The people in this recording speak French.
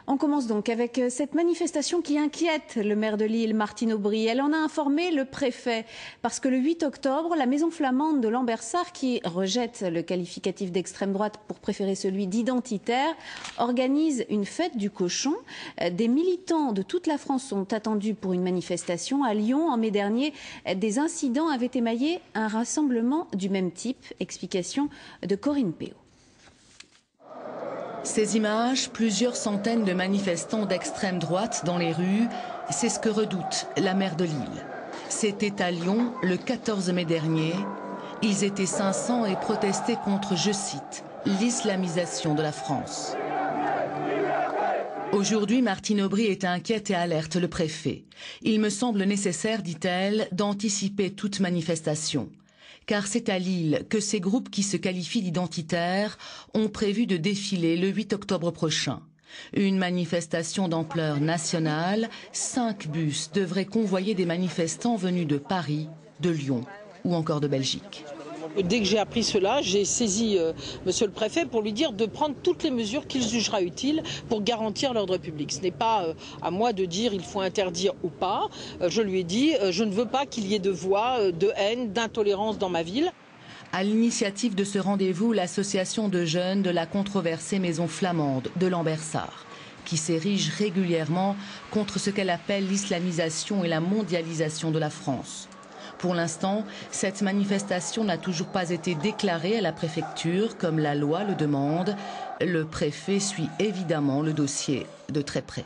On commence donc avec cette manifestation qui inquiète le maire de Lille, Martine Aubry. Elle en a informé le préfet parce que le 8 octobre, la maison flamande de Lambersart, qui rejette le qualificatif d'extrême droite pour préférer celui d'identitaire, organise une fête du cochon. Des militants de toute la France sont attendus pour une manifestation. À Lyon, en mai dernier, des incidents avaient émaillé un rassemblement du même type. Explication de Corinne Péot. Ces images, plusieurs centaines de manifestants d'extrême droite dans les rues, c'est ce que redoute la maire de Lille. C'était à Lyon le 14 mai dernier. Ils étaient 500 et protestaient contre, je cite, l'islamisation de la France. Aujourd'hui, Martine Aubry est inquiète et alerte le préfet. Il me semble nécessaire, dit-elle, d'anticiper toute manifestation. Car c'est à Lille que ces groupes qui se qualifient d'identitaires ont prévu de défiler le 8 octobre prochain. Une manifestation d'ampleur nationale, 5 bus devraient convoyer des manifestants venus de Paris, de Lyon ou encore de Belgique. Dès que j'ai appris cela, j'ai saisi monsieur le préfet pour lui dire de prendre toutes les mesures qu'il jugera utiles pour garantir l'ordre public. Ce n'est pas à moi de dire il faut interdire ou pas. Je lui ai dit je ne veux pas qu'il y ait de voix, de haine, d'intolérance dans ma ville. À l'initiative de ce rendez-vous, l'association de jeunes de la controversée maison flamande de Lambersart, qui s'érige régulièrement contre ce qu'elle appelle l'islamisation et la mondialisation de la France. Pour l'instant, cette manifestation n'a toujours pas été déclarée à la préfecture comme la loi le demande. Le préfet suit évidemment le dossier de très près.